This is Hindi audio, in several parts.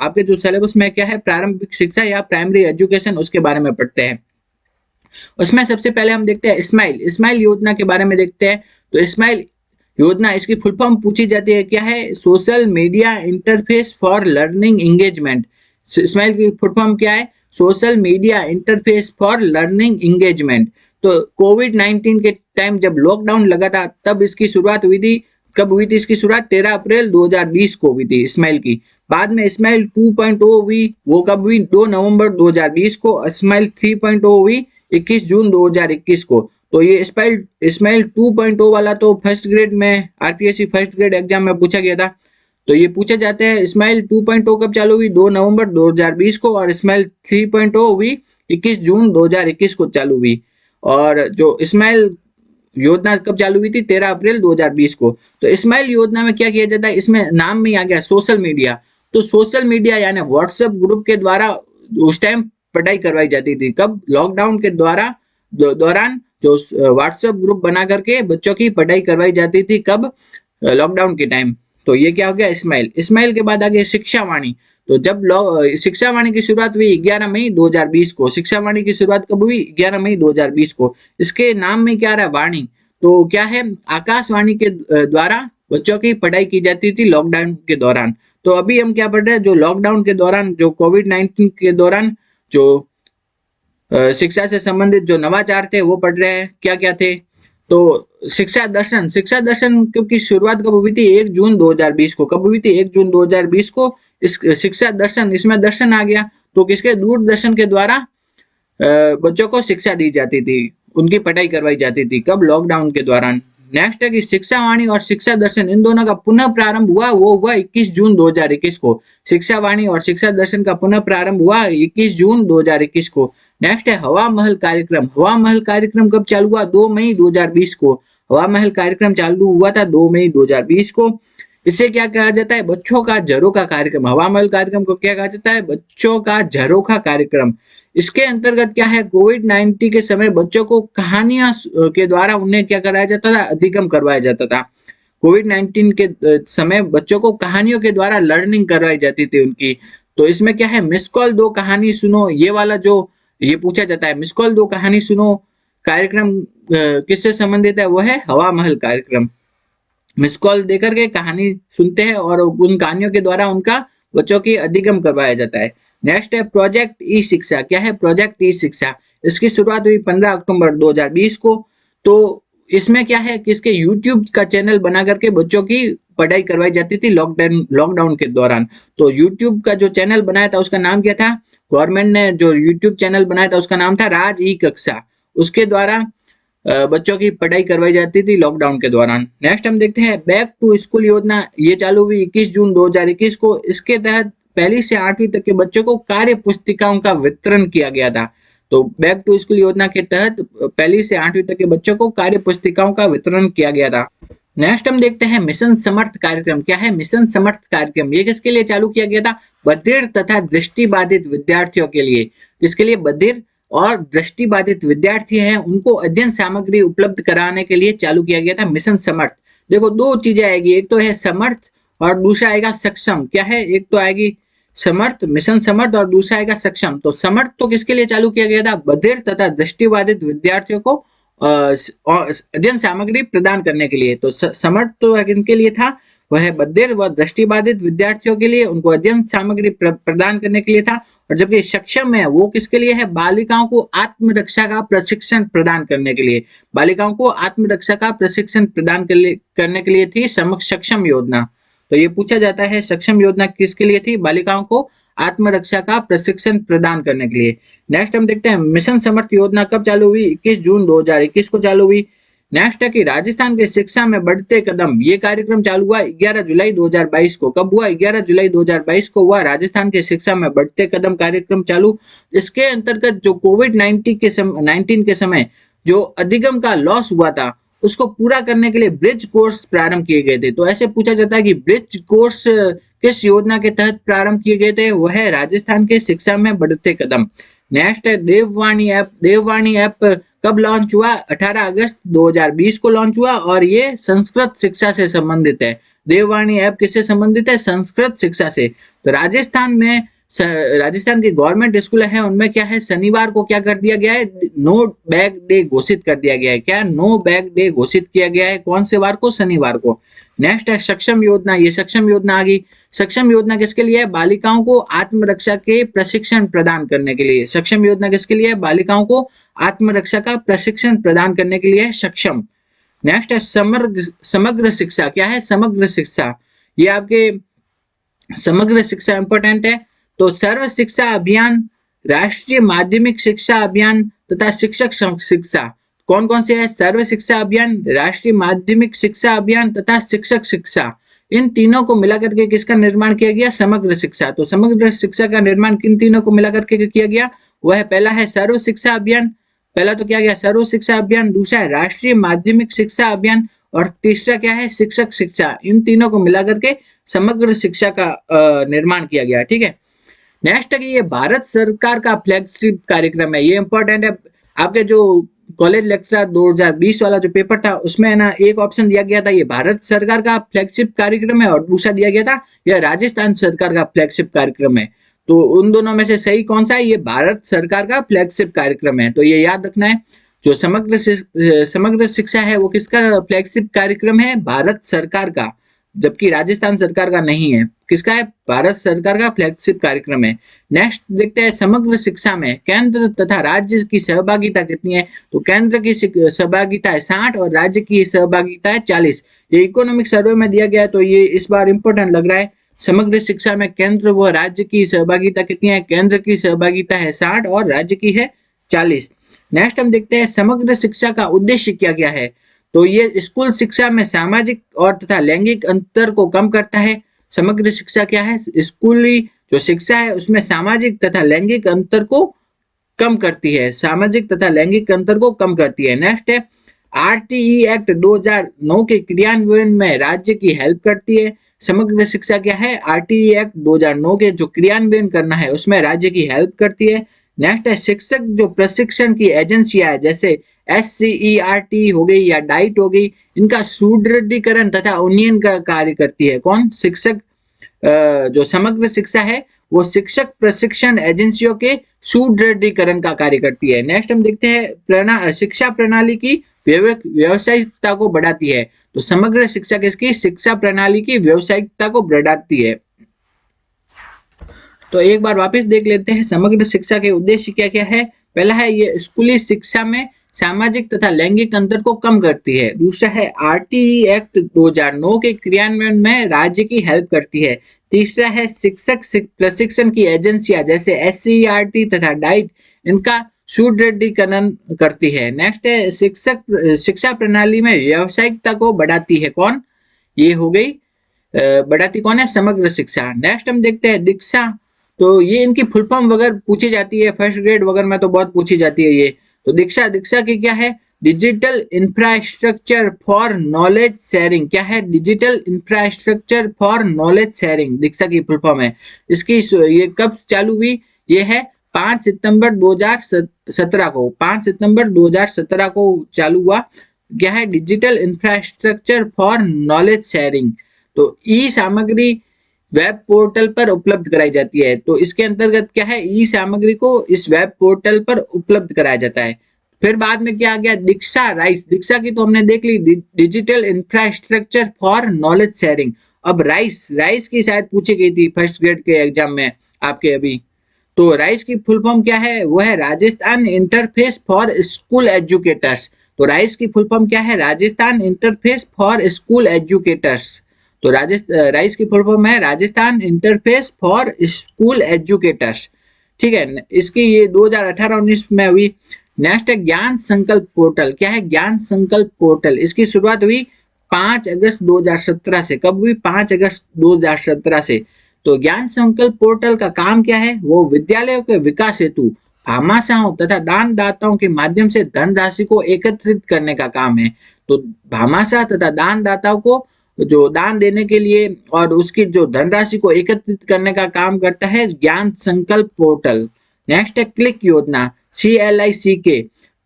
आपके जो सिलेबस में क्या है, प्रारंभिक शिक्षा या प्राइमरी एजुकेशन, उसके बारे में पढ़ते हैं। उसमें सबसे पहले हम देखते हैं स्माइल। स्माइल योजना के बारे में देखते हैं। तो स्माइल योजना, इसकी फुल फॉर्म पूछी जाती है, क्या है? Social media interface for learning engagement. Smile की फुल फॉर्म क्या है? Social media interface for learning engagement. तो कोविड-19 के टाइम जब लॉकडाउन लगा था, तब इसकी शुरुआत हुई थी। कब हुई थी इसकी शुरुआत? 13 अप्रैल 2020 को हुई थी स्माइल की। बाद में स्माइल 2.0 हुई, वो कब हुई? 2 नवंबर 2020 को। स्माइल 3.0 हुई 21 जून 2021 को। तो ये स्माइल 2.0 वाला तो फर्स्ट ग्रेड में, आरपीएससी फर्स्ट ग्रेड एग्जाम में पूछा गया था। तो ये पूछे जाते हैं। स्माइल 2.0 कब चालू हुई? 2 नवंबर 2020 को। और स्माइल 3.0 हुई 21 जून 2021 को चालू हुई। और जो स्माइल योजना कब चालू हुई थी? 13 अप्रैल 2020 को। तो स्माइल योजना में क्या किया जाता है? इसमें नाम में आ गया सोशल मीडिया। तो सोशल मीडिया यानी व्हाट्सएप ग्रुप के द्वारा उस टाइम पढ़ाई करवाई जाती थी। कब? लॉकडाउन के दौरान जो व्हाट्सएप ग्रुप बना करके बच्चों की पढ़ाई करवाई जाती थी। कब? लॉकडाउन के टाइम। तो ये क्या हो गया? स्माइल। स्माइल के बाद आ गया शिक्षा वाणी। तो जब शिक्षा वाणी की शुरुआत हुई 11 मई 2020 को। शिक्षा वाणी की शुरुआत कब हुई? 11 मई 2020 को। इसके नाम में क्या रहा? वाणी। तो क्या है? आकाशवाणी के द्वारा बच्चों की पढ़ाई की जाती थी लॉकडाउन के दौरान। तो अभी हम क्या पढ़ रहे हैं? जो लॉकडाउन के दौरान, जो कोविड-19 के दौरान जो शिक्षा से संबंधित जो नवाचार थे वो पढ़ रहे हैं। क्या क्या थे? तो शिक्षा दर्शन। शिक्षा दर्शन की शुरुआत कब हुई थी? 1 जून 2020 को। कब हुई थी? 1 जून 2020 को। इस शिक्षा दर्शन, इसमें दर्शन आ गया तो किसके? दूरदर्शन के द्वारा बच्चों को शिक्षा दी जाती थी, उनकी पढ़ाई करवाई जाती थी। कब? लॉकडाउन के दौरान। नेक्स्ट है कि शिक्षा वाणी और शिक्षा दर्शन, इन दोनों का पुनः प्रारंभ हुआ, वो हुआ 21 जून 2021 को। शिक्षा वाणी और शिक्षा दर्शन का पुनः प्रारंभ हुआ 21 जून 2021 को। नेक्स्ट है हवा महल कार्यक्रम। हवा महल कार्यक्रम कब चालू हुआ? 2 मई 2020 को। हवा महल कार्यक्रम चालू हुआ था 2 मई 2020 को। इसे क्या कहा जाता है? बच्चों का झरोखा कार्यक्रम। हवा महल कार्यक्रम को क्या कहा जाता है? बच्चों का झरोखा कार्यक्रम। इसके अंतर्गत क्या है? कोविड-19 के समय बच्चों को कहानियां के द्वारा उन्हें क्या कराया जाता था? अधिगम करवाया जाता था। कोविड-19 के समय बच्चों को कहानियों के द्वारा लर्निंग करवाई जाती थी उनकी। तो इसमें क्या है? मिस कॉल दो कहानी सुनो, ये वाला जो ये पूछा जाता है, मिस कॉल दो कहानी सुनो कार्यक्रम किससे संबंधित है? वो है हवा महल कार्यक्रम। मिस कॉल देकर के कहानी सुनते हैं और उन कहानियों के द्वारा उनका बच्चों की अधिगम करवाया जाता है। नेक्स्ट है प्रोजेक्ट ई शिक्षा। क्या है? प्रोजेक्ट ई शिक्षा। इसकी शुरुआत हुई 15 अक्टूबर 2020 को। तो इसमें क्या है कि इसके यूट्यूब का चैनल बना करके बच्चों की पढ़ाई करवाई जाती थी लॉकडाउन के दौरान। तो यूट्यूब का जो चैनल बनाया था उसका नाम क्या था? गवर्नमेंट ने जो यूट्यूब चैनल बनाया था उसका नाम था राज ई कक्षा। उसके द्वारा बच्चों की पढ़ाई करवाई जाती थी लॉकडाउन के दौरान। नेक्स्ट हम देखते हैं बैक टू स्कूल योजना। ये चालू हुई 21 जून 2021 को। इसके तहत पहली से 8वीं तक के बच्चों को कार्य पुस्तिकाओं का वितरण किया गया था। तो बैक टू स्कूल योजना के तहत पहली से 8वीं तक के बच्चों को कार्य पुस्तिकाओं का वितरण किया गया था। नेक्स्ट हम देखते हैं मिशन समर्थ कार्यक्रम। क्या है? मिशन समर्थ कार्यक्रम। ये किसके लिए चालू किया गया था? बधिर तथा दृष्टिबाधित विद्यार्थियों के लिए। इसके लिए बधिर और दृष्टिबाधित विद्यार्थी हैं उनको अध्ययन सामग्री उपलब्ध कराने के लिए चालू किया गया था मिशन समर्थ। देखो दो चीजें आएगी, एक तो है समर्थ और दूसरा आएगा सक्षम। क्या है? एक तो आएगी समर्थ, मिशन समर्थ, और दूसरा आएगा सक्षम। तो समर्थ तो किसके लिए चालू किया गया था? बधिर तथा दृष्टिबाधित विद्यार्थियों को अध्ययन सामग्री प्रदान करने के लिए। तो समर्थ तो किनके लिए था? वह बधिर व दृष्टिबाधित विद्यार्थियों के लिए, उनको अध्ययन सामग्री प्रदान करने के लिए था। और जबकि सक्षम है वो किसके लिए है? बालिकाओं को आत्मरक्षा का प्रशिक्षण प्रदान करने के लिए। बालिकाओं को आत्मरक्षा का प्रशिक्षण प्रदान करने के लिए थी सक्षम योजना। तो ये पूछा जाता है सक्षम योजना किसके लिए थी? बालिकाओं को आत्मरक्षा का प्रशिक्षण प्रदान करने के लिए। नेक्स्ट हम देखते हैं मिशन समर्थ योजना कब चालू हुई? 21 जून 2021 को चालू हुई। नेक्स्ट है कि राजस्थान की शिक्षा में बढ़ते कदम। ये कार्यक्रम चालू हुआ 11 जुलाई 2022 को। कब हुआ? 11 जुलाई 2022 को हुआ राजस्थान की शिक्षा में बढ़ते कदम कार्यक्रम चालू। इसके अंतर्गत जो कोविड-19 के समय जो अधिगम का लॉस हुआ था उसको पूरा करने के लिए ब्रिज कोर्स प्रारंभ किए गए थे। तो ऐसे पूछा जाता है कि ब्रिज कोर्स किस योजना के तहत प्रारंभ किए गए थे? वह है राजस्थान के शिक्षा में बढ़ते कदम। नेक्स्ट है देववाणी ऐप। देववाणी ऐप कब लॉन्च हुआ? 18 अगस्त 2020 को लॉन्च हुआ और ये संस्कृत शिक्षा से संबंधित है। देववाणी ऐप किससे संबंधित है? संस्कृत शिक्षा से। तो राजस्थान की गवर्नमेंट स्कूल है उनमें क्या है, शनिवार को क्या कर दिया गया है, नो बैग डे घोषित कर दिया गया है। क्या? नो बैग डे घोषित किया गया है। कौन से वार को? शनिवार को। नेक्स्ट है सक्षम योजना। ये सक्षम योजना आ गई। सक्षम योजना किसके लिए है? बालिकाओं को आत्मरक्षा के प्रशिक्षण प्रदान करने के लिए। सक्षम योजना किसके लिए है? बालिकाओं को आत्मरक्षा का प्रशिक्षण प्रदान करने के लिए है सक्षम। नेक्स्ट है समग्र शिक्षा। क्या है? समग्र शिक्षा। ये आपके समग्र शिक्षा इंपॉर्टेंट है। तो सर्व शिक्षा अभियान, राष्ट्रीय माध्यमिक शिक्षा अभियान तथा शिक्षक शिक्षा, कौन कौन से है? सर्व शिक्षा अभियान, राष्ट्रीय माध्यमिक शिक्षा अभियान तथा शिक्षक शिक्षा। इन तीनों को मिलाकर के किसका निर्माण किया गया? समग्र शिक्षा। तो समग्र शिक्षा का निर्माण किन तीनों को मिलाकर के किया गया? वह पहला है सर्व शिक्षा अभियान, पहला तो क्या गया? सर्व शिक्षा अभियान, दूसरा है राष्ट्रीय माध्यमिक शिक्षा अभियान और तीसरा क्या है? शिक्षक शिक्षा। इन तीनों को मिलाकर के समग्र शिक्षा का निर्माण किया गया। ठीक है। नेक्स्ट है कि ये भारत सरकार का फ्लैगशिप कार्यक्रम है। ये इंपॉर्टेंट है। आपके जो कॉलेज लेक्चर 2020 वाला जो पेपर था उसमें है ना, एक ऑप्शन दिया गया था ये भारत सरकार का फ्लैगशिप कार्यक्रम है और दूसरा दिया गया था यह राजस्थान सरकार का फ्लैगशिप कार्यक्रम है। तो उन दोनों में से सही कौन सा है? ये भारत सरकार का फ्लैगशिप कार्यक्रम है। तो ये याद रखना है। जो समग्र शिक्षा है वो किसका फ्लैगशिप कार्यक्रम है? भारत सरकार का, जबकि राजस्थान सरकार का नहीं है। किसका है? भारत सरकार का फ्लैगशिप कार्यक्रम है। नेक्स्ट देखते हैं समग्र शिक्षा में केंद्र तथा राज्य की सहभागिता कितनी है। तो केंद्र की सहभागिता है 60 और राज्य की सहभागिता है 40। ये इकोनॉमिक सर्वे में दिया गया है, तो ये इस बार इंपॉर्टेंट लग रहा है। समग्र शिक्षा में केंद्र व राज्य की सहभागिता कितनी है? केंद्र की सहभागिता है 60 और राज्य की है 40। नेक्स्ट हम देखते हैं समग्र शिक्षा का उद्देश्य क्या क्या है। तो ये स्कूल शिक्षा में सामाजिक और तथा लैंगिक अंतर को कम करता है। समग्र शिक्षा क्या है? स्कूली जो शिक्षा है उसमें सामाजिक तथा लैंगिक अंतर को कम करती है। सामाजिक तथा लैंगिक अंतर को कम करती है। नेक्स्ट है आरटीई एक्ट 2009 के क्रियान्वयन में राज्य की हेल्प करती है। समग्र शिक्षा क्या है? आरटीई एक्ट 2009 के जो क्रियान्वयन करना है उसमें राज्य की हेल्प करती है। नेक्स्ट है शिक्षक जो प्रशिक्षण की एजेंसियां है जैसे SCERT हो गई या डाइट हो गई, इनका सुदृढ़ीकरण तथा उन्नयन का कार्य करती है। कौन? शिक्षक। जो समग्र शिक्षा है वो शिक्षक प्रशिक्षण एजेंसियों के सुदृढ़ीकरण का कार्य करती है। नेक्स्ट हम देखते हैं शिक्षा प्रणाली की व्यावसायिकता को बढ़ाती है। तो समग्र शिक्षा किसकी? शिक्षा प्रणाली की व्यावसायिकता को बढ़ाती है। तो एक बार वापस देख लेते हैं समग्र शिक्षा के उद्देश्य क्या क्या है। पहला है ये स्कूली शिक्षा में सामाजिक तथा लैंगिक अंतर को कम करती है। दूसरा है आरटीई एक्ट 2009 के क्रियान्वयन में राज्य की हेल्प करती है। तीसरा है शिक्षक प्रशिक्षण की एजेंसियां जैसे SCERT तथा डाइट, इनका सुदृढ़ीकरण करती है। नेक्स्ट है शिक्षा प्रणाली में व्यावसायिकता को बढ़ाती है। कौन? ये हो गई बढ़ाती कौन है? समग्र शिक्षा। नेक्स्ट हम देखते हैं दीक्षा। तो ये इनकी फुल फॉर्म वगैरह पूछी जाती है, फर्स्ट ग्रेड वगैरह में तो बहुत पूछी जाती है ये। तो दीक्षा की क्या है? Digital infrastructure for knowledge sharing. क्या है? Digital infrastructure for knowledge sharing Diksha की फुल फॉर्म है। इसकी ये कब चालू हुई? ये है 5 सितंबर 2017 को। 5 सितंबर 2017 को चालू हुआ। क्या है? Digital infrastructure for knowledge sharing. तो ई सामग्री वेब पोर्टल पर उपलब्ध कराई जाती है। तो इसके अंतर्गत क्या है? ई सामग्री को इस वेब पोर्टल पर उपलब्ध कराया जाता है। फिर बाद में क्या आ गया? दीक्षा राइस। दीक्षा की तो हमने देख ली, digital infrastructure for knowledge sharing. अब राइस की शायद पूछी गई थी फर्स्ट ग्रेड के एग्जाम में आपके अभी। तो राइस की फुल फॉर्म क्या है? वो है Rajasthan interface for school educators. तो राइस की फुल फॉर्म क्या है? Rajasthan interface for school educators. तो राइस की फुल फॉर्म है Rajasthan interface for school educators. ठीक है। इसकी ये 2018-19 में हुई। नेक्स्ट है ज्ञान संकल्प पोर्टल। क्या है? ज्ञान संकल्प पोर्टल। इसकी शुरुआत हुई 5 अगस्त 2017 से। कब हुई? 5 अगस्त 2017 से। तो ज्ञान संकल्प पोर्टल का काम क्या है? वो विद्यालयों के विकास हेतु भामाशाहों तथा दानदाताओं के माध्यम से धनराशि को एकत्रित करने का काम है। तो भामाशाह तथा दानदाताओं को जो दान देने के लिए और उसकी जो धनराशि को एकत्रित करने का काम करता है ज्ञान संकल्प पोर्टल। नेक्स्ट है क्लिक योजना, CLICK।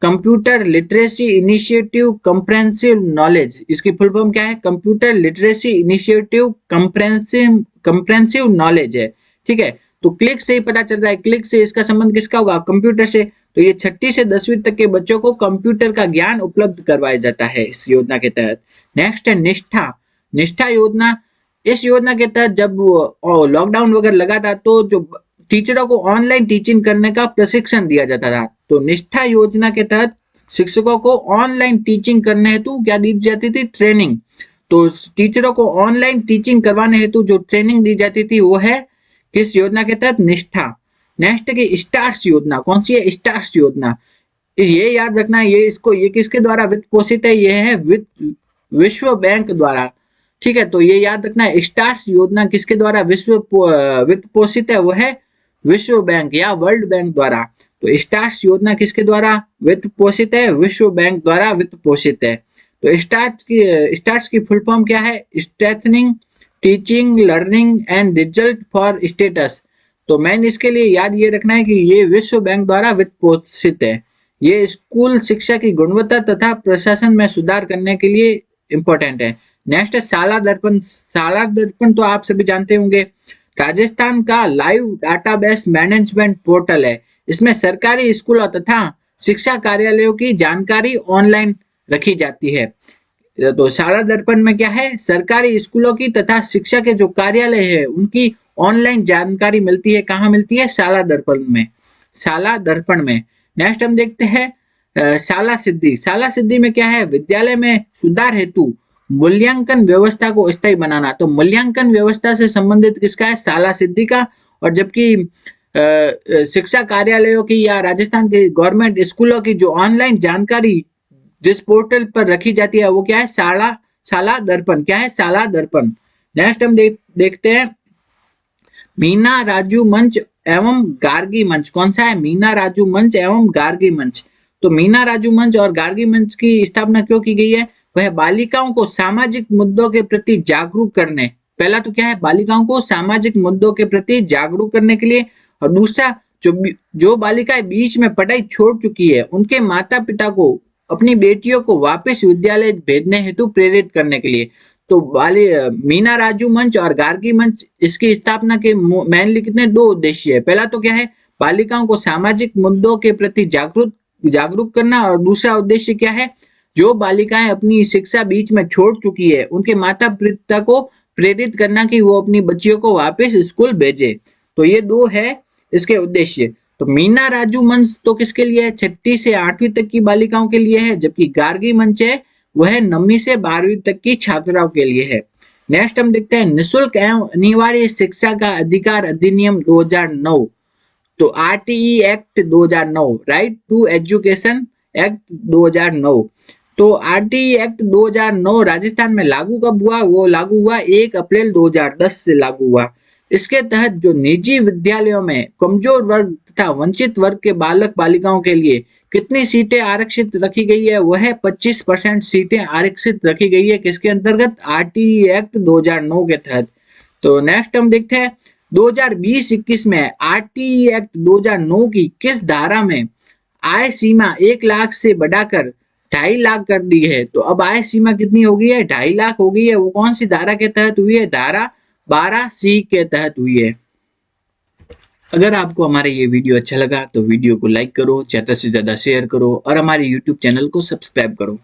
Computer literacy initiative comprehensive knowledge, इसकी फुल फॉर्म क्या है? Computer literacy initiative comprehensive knowledge है। ठीक है, तो क्लिक से ही पता चल रहा है, क्लिक से इसका संबंध किसका होगा? कंप्यूटर से। तो ये 6ठी से 10वीं तक के बच्चों को कंप्यूटर का ज्ञान उपलब्ध करवाया जाता है इस योजना के तहत। नेक्स्ट है निष्ठा। निष्ठा योजना, इस योजना के तहत जब लॉकडाउन वगैरह लगा था तो जो टीचरों को ऑनलाइन टीचिंग करने का प्रशिक्षण दिया जाता था। तो निष्ठा योजना के तहत शिक्षकों को ऑनलाइन टीचिंग करने हेतु क्या दी जाती थी? ट्रेनिंग। तो टीचरों को ऑनलाइन टीचिंग करवाने हेतु जो ट्रेनिंग दी जाती थी वो है किस योजना के तहत? निष्ठा। नेक्स्ट की स्टार्स योजना, कौन सी है? स्टार्स योजना। ये याद रखना है, ये किसके द्वारा वित्त पोषित है? ये है विश्व बैंक द्वारा। ठीक है, तो ये याद रखना है, स्टार्स योजना किसके द्वारा वित्त पोषित है? वो है विश्व बैंक या वर्ल्ड बैंक द्वारा। तो स्टार्स योजना किसके द्वारा वित्त पोषित है? विश्व बैंक द्वारा वित्त पोषित है। तो स्टार्स की फुल फॉर्म क्या है? Strengthening teaching learning and result for status. तो मैन इसके लिए याद ये रखना है कि ये विश्व बैंक द्वारा वित्त पोषित है। ये स्कूल शिक्षा की गुणवत्ता तथा प्रशासन में सुधार करने के लिए इंपॉर्टेंट है। नेक्स्ट है शाला दर्पण। शाला दर्पण तो आप सभी जानते होंगे, राजस्थान का लाइव डाटाबेस मैनेजमेंट पोर्टल है। इसमें सरकारी स्कूलों तथा शिक्षा कार्यालयों की जानकारी ऑनलाइन रखी जाती है। तो शाला दर्पण में क्या है? सरकारी स्कूलों की तथा शिक्षा के जो कार्यालय है उनकी ऑनलाइन जानकारी मिलती है। कहाँ मिलती है? शाला दर्पण में, शाला दर्पण में। नेक्स्ट हम देखते हैं शाला सिद्धि। शाला सिद्धि में क्या है? विद्यालय में सुधार हेतु मूल्यांकन व्यवस्था को स्थायी बनाना। तो मूल्यांकन व्यवस्था से संबंधित किसका है? शाला सिद्धि का। और जबकि शिक्षा कार्यालयों की या राजस्थान के गवर्नमेंट स्कूलों की जो ऑनलाइन जानकारी जिस पोर्टल पर रखी जाती है वो क्या है? शाला दर्पण। क्या है? शाला दर्पण। नेक्स्ट हम देखते हैं मीना राजू मंच एवं गार्गी मंच। कौन सा है? मीना राजू मंच एवं गार्गी मंच। तो मीना राजू मंच और गार्गी मंच की स्थापना क्यों की गई है? वह बालिकाओं को सामाजिक मुद्दों के प्रति जागरूक करने, पहला तो क्या है? बालिकाओं को सामाजिक मुद्दों के प्रति जागरूक करने के लिए, और दूसरा जो बालिकाएं बीच में पढ़ाई छोड़ चुकी है उनके माता पिता को अपनी बेटियों को वापस विद्यालय भेजने हेतु प्रेरित करने के लिए। तो मीना राजू मंच और गार्गी मंच, इसकी स्थापना के मेनली कितने दो उद्देश्य है। पहला तो क्या है? बालिकाओं को सामाजिक मुद्दों के प्रति जागरूक करना, और दूसरा उद्देश्य क्या है? जो बालिकाएं अपनी शिक्षा बीच में छोड़ चुकी है उनके माता पिता को प्रेरित करना कि वो अपनी बच्चियों को वापस स्कूल भेजे। तो ये दो है इसके उद्देश्य। तो मीना राजू मंच तो किसके लिए है? 6ठी से 8वीं तक की बालिकाओं के लिए है, जबकि गार्गी मंच है वह 9वीं से 12वीं तक की छात्राओं के लिए है। नेक्स्ट हम देखते हैं निःशुल्क एवं अनिवार्य शिक्षा का अधिकार अधिनियम 2009। तो RTE act 2009, right to education act 2009। तो आरटीई एक्ट 2009 राजस्थान में लागू कब हुआ? वो लागू हुआ 1 अप्रैल 2010 से लागू हुआ। इसके तहत जो निजी विद्यालयों में कमजोर वर्ग तथा वंचित वर्ग के बालक बालिकाओं के लिए कितनी सीटें आरक्षित रखी गई है? वह 25% सीटें आरक्षित रखी गई है। किसके अंतर्गत? आरटीई एक्ट 2009 के तहत। तो नेक्स्ट हम देखते हैं 2020-21 में आरटीई एक्ट 2009 की किस धारा में आय सीमा 1 लाख से बढ़ाकर 2.5 लाख कर दी है? तो अब आय सीमा कितनी हो गई है? 2.5 लाख हो गई है। वो कौन सी धारा के तहत हुई है? धारा 12C के तहत हुई है। अगर आपको हमारा ये वीडियो अच्छा लगा तो वीडियो को लाइक करो, ज्यादा से ज्यादा शेयर करो और हमारे YouTube चैनल को सब्सक्राइब करो।